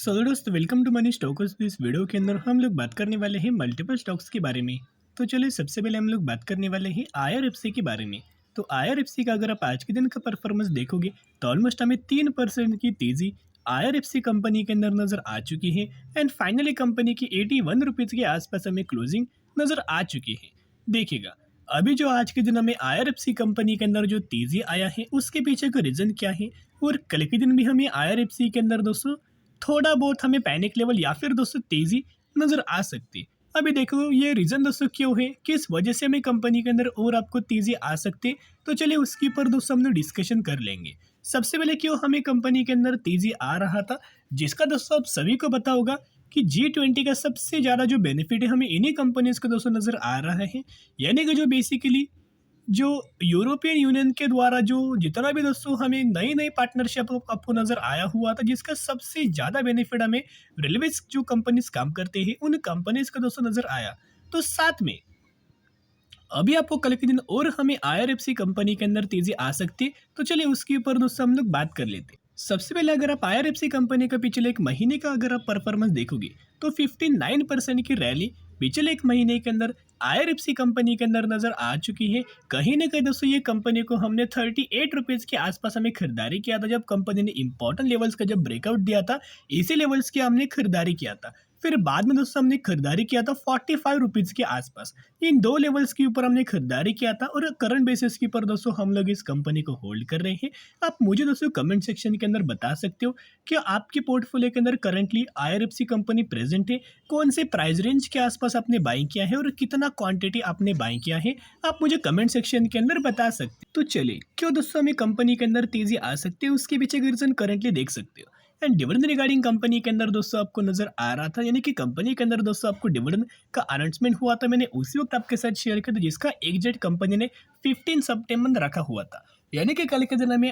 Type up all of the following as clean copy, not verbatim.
दोस्तों, welcome to money stocks. इस video के अंदर हम लोग बात करने वाले हैं मल्टीपल स्टॉक्स के बारे में। तो चलिए, सबसे पहले हम लोग बात करने वाले हैं आईआरएफसी के बारे में। तो आईआरएफसी का अगर आप आज के दिन का परफॉर्मेंस देखोगे तो ऑलमोस्ट हमें 3% की तेजी आईआरएफसी कंपनी के अंदर नजर आ चुकी है। एंड फाइनली कंपनी की 81 रुपीज़ के आसपास हमें क्लोजिंग नजर आ चुकी है। देखिएगा, अभी जो आज के दिन हमें आईआरएफसी कंपनी के अंदर जो तेजी आया है उसके पीछे का रीजन क्या है, और कल के दिन भी हमें आईआरएफसी के अंदर दोस्तों थोड़ा बहुत हमें पैनिक लेवल या फिर दोस्तों तेजी नजर आ सकती है। अभी देखो ये रीजन दोस्तों क्यों है, किस वजह से हमें कंपनी के अंदर और आपको तेजी आ सकती है। तो चलिए उसके ऊपर दोस्तों हम लोग डिस्कशन कर लेंगे। सबसे पहले क्यों हमें कंपनी के अंदर तेजी आ रहा था, जिसका दोस्तों आप सभी को पता होगा कि G20 का सबसे ज़्यादा जो बेनिफिट है हमें इन्हीं कंपनीज का दोस्तों नज़र आ रहा है। यानी कि जो बेसिकली जो यूरोपियन यूनियन के द्वारा जो जितना भी दोस्तों हमें नई नई पार्टनरशिप आपको नजर आया हुआ था, जिसका सबसे ज़्यादा बेनिफिट हमें रेलवे जो कंपनीज काम करते हैं उन कंपनीज का दोस्तों नजर आया। तो साथ में अभी आपको कल के दिन और हमें आईआरएफसी कंपनी के अंदर तेजी आ सकती है। तो चलिए उसके ऊपर दोस्तों हम लोग बात कर लेते हैं। सबसे पहले अगर आप आईआरएफसी कंपनी का पिछले एक महीने का अगर आप परफॉर्मेंस देखोगे तो 59% की रैली पिछले एक महीने के अंदर आईआरएफसी कंपनी के अंदर नजर आ चुकी है। कहीं ना कहीं दोस्तों ये कंपनी को हमने 38 रुपीज़ के आसपास हमें खरीदारी किया था, जब कंपनी ने इंपॉर्टेंट लेवल्स का जब ब्रेकआउट दिया था इसी लेवल्स की हमने खरीदारी किया था। फिर बाद में दोस्तों हमने खरीदारी किया था 45 रुपीज़ के आसपास। इन दो लेवल्स के ऊपर हमने खरीदारी किया था और करंट बेसिस के ऊपर दोस्तों हम लोग इस कंपनी को होल्ड कर रहे हैं। आप मुझे दोस्तों कमेंट सेक्शन के अंदर बता सकते हो कि आपके पोर्टफोलियो के अंदर करंटली आईआरएफसी कंपनी प्रेजेंट है, कौन से प्राइस रेंज के आसपास आपने बाइंग किया है और कितना क्वांटिटी आपने बाइंग किया है। आप मुझे कमेंट सेक्शन के अंदर बता सकते हो। तो चलिए, क्यों दोस्तों हमें कंपनी के अंदर तेजी आ सकती है उसके पीछे रीजन करंटली देख सकते हो। एंड डिविडेंड रिगार्डिंग कंपनी के अंदर दोस्तों आपको नजर आ रहा था, यानी कि कंपनी के अंदर दोस्तों आपको डिविडेंड का अनाउंसमेंट हुआ था, मैंने उसी वक्त आपके साथ शेयर किया था, जिसका एग्जैक्ट कंपनी ने 15 सितंबर रखा हुआ था। यानी कि कल के दिन में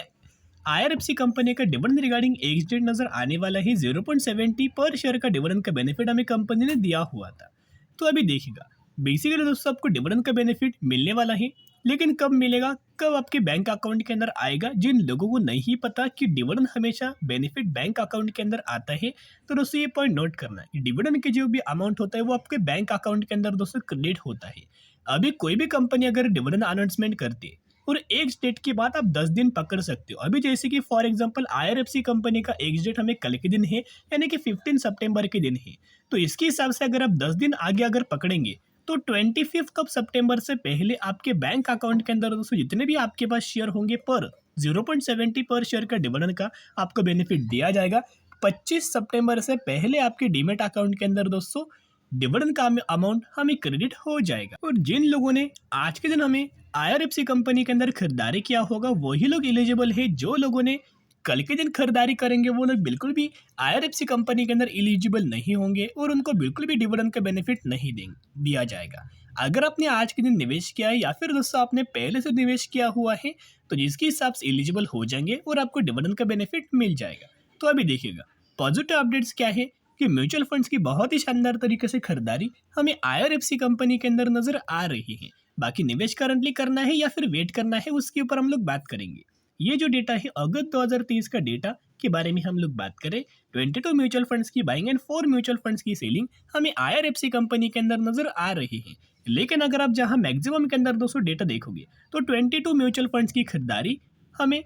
आईआरएफसी कंपनी का डिविडेंड रिगार्डिंग एग्जैक्ट नजर आने वाला है। 0.70 पर शेयर का डिविडेंड का बेनिफिट हमें कंपनी ने दिया हुआ था। तो अभी देखिएगा, बेसिकली दोस्तों आपको डिविडेंड का बेनिफिट मिलने वाला है, लेकिन कब मिलेगा, कब आपके बैंक अकाउंट के अंदर आएगा। जिन लोगों को नहीं पता कि डिविडेंड हमेशा बेनिफिट बैंक अकाउंट के अंदर आता है, तो दोस्तों ये पॉइंट नोट करना है कि डिविडेंड के जो भी अमाउंट होता है वो आपके बैंक अकाउंट के अंदर दोस्तों क्रेडिट होता है। अभी कोई भी कंपनी अगर डिविडेंड अनाउंसमेंट करती है और एक डेट के बाद आप 10 दिन पकड़ सकते हो। अभी जैसे कि फॉर एग्जांपल आईआरएफसी कंपनी का एक डेट हमें कल के दिन है, यानी कि 15 सितंबर के दिन है। तो इसके हिसाब से अगर आप 10 दिन आगे अगर पकड़ेंगे तो 25 कब सितंबर से पहले आपके बैंक अकाउंट के अंदर दोस्तों जितने भी आपके पास शेयर होंगे पर 0.70 पर शेयर का डिविडेंड का आपको बेनिफिट दिया जाएगा। 25 सितंबर से पहले आपके डीमेट अकाउंट के अंदर दोस्तों डिविडेंड का अमाउंट हमें क्रेडिट हो जाएगा। और जिन लोगों ने आज के दिन हमें आईआरएफसी कंपनी के अंदर खरीदारी किया होगा वही लोग एलिजिबल है। जो लोगों ने कल के दिन खरीदारी करेंगे वो लोग बिल्कुल भी आईआरएफसी कंपनी के अंदर एलिजिबल नहीं होंगे और उनको बिल्कुल भी डिविडेंड का बेनिफिट नहीं दिया जाएगा। अगर आपने आज के दिन निवेश किया है या फिर दोस्तों आपने पहले से निवेश किया हुआ है तो जिसके हिसाब से एलिजिबल हो जाएंगे और आपको डिविडेंड का बेनिफिट मिल जाएगा। तो अभी देखिएगा, पॉजिटिव अपडेट्स क्या है कि म्यूचुअल फंड्स की बहुत ही शानदार तरीके से खरीदारी हमें आईआरएफसी कंपनी के अंदर नजर आ रही है। बाकी निवेश करंटली करना है या फिर वेट करना है उसके ऊपर हम लोग बात करेंगे। ये जो डेटा है अगस्त 2023 का डेटा के बारे में हम लोग बात करें, 22 म्यूचुअल फंड्स की बाइंग एंड 4 म्यूचुअल फंड्स की सेलिंग हमें आईआरएफसी कंपनी के अंदर नजर आ रही है। लेकिन अगर आप जहां मैक्सिमम के अंदर दोस्तों डेटा देखोगे तो 22 म्यूचुअल फंड्स की खरीदारी हमें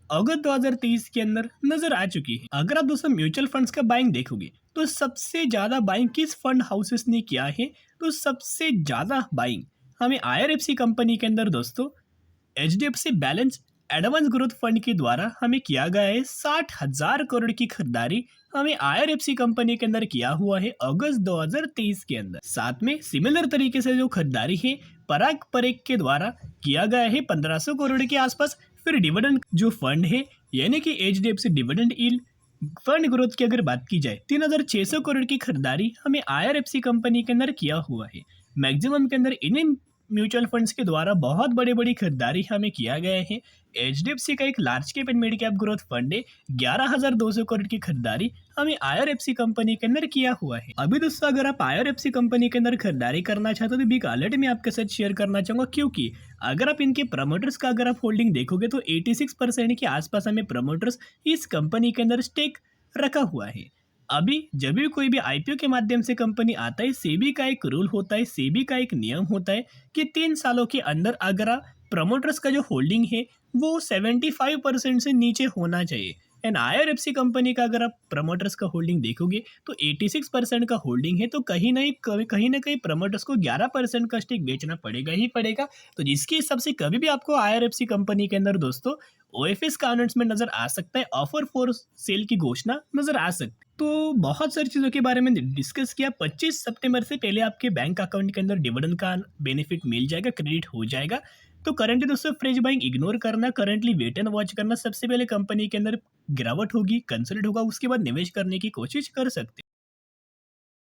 अगस्त 2023 के अंदर नजर आ चुकी है। अगर आप दोस्तों म्यूचुअल फंड्स का बाइंग देखोगे तो सबसे ज्यादा बाइंग किस फंड हाउसेस ने किया है, तो सबसे ज्यादा बाइंग हमें आईआरएफसी कंपनी के अंदर दोस्तों HDFC balance advance growth fund के द्वारा हमें किया गया है। 60,000 करोड़ की खरीदारी हमें आईआरएफसी कंपनी के अंदर किया हुआ है अगस्त 2023 के अंदर। साथ में सिमिलर तरीके से जो खरीदारी है पराग परेख के द्वारा किया गया है 1500 करोड़ के आसपास। फिर डिविडेंड जो फंड है यानी कि HDFC dividend yield fund growth की अगर बात की जाए 3600 करोड़ की खरीदारी हमें आईआरएफसी कंपनी के अंदर किया हुआ है। मैक्सिमम के अंदर इन्हीं म्यूचुअल फंड्स के द्वारा बहुत बड़ी बड़ी खरीदारी हमें किया गया है। एचडीएफसी का एक large cap and mid cap growth fund है, 11,200 करोड़ की खरीदारी हमें आईआरएफसी कंपनी के अंदर किया हुआ है। अभी दोस्तों अगर आप आईआरएफसी कंपनी के अंदर खरीदारी करना चाहते हो तो बिग अलर्ट में आपके साथ शेयर करना चाहूंगा, क्योंकि अगर आप इनके प्रमोटर्स का अगर आप होल्डिंग देखोगे तो 86% के आसपास हमें प्रमोटर्स इस कंपनी के अंदर स्टेक रखा हुआ है। अभी जब भी कोई भी आईपीओ के माध्यम से कंपनी आता है, सेबी का एक रूल होता है, सेबी का एक नियम होता है कि 3 सालों के अंदर अगर आप प्रमोटर्स का जो होल्डिंग है वो 75% से नीचे होना चाहिए। एंड आईआरएफसी कंपनी का अगर आप प्रमोटर्स का होल्डिंग देखोगे तो 86% का होल्डिंग है, तो कहीं ना कहीं प्रमोटर्स को 11% का स्टेक बेचना पड़ेगा ही पड़ेगा। तो जिसके हिसाब से कभी भी आपको आईआरएफसी कंपनी के अंदर दोस्तों ओएफएस का अनाउंसमेंट नजर आ सकता है, ऑफर फॉर सेल की घोषणा नजर आ सकती है। तो बहुत सारी चीज़ों के बारे में डिस्कस किया। 25 सितंबर से पहले आपके बैंक अकाउंट के अंदर डिविडेंड का बेनिफिट मिल जाएगा, क्रेडिट हो जाएगा। तो करंटली दोस्तों फ्रेश बाइंग इग्नोर करना, करंटली वेट एंड वॉच करना। सबसे पहले कंपनी के अंदर गिरावट होगी, कंसल्ट होगा, उसके बाद निवेश करने की कोशिश कर सकते हैं।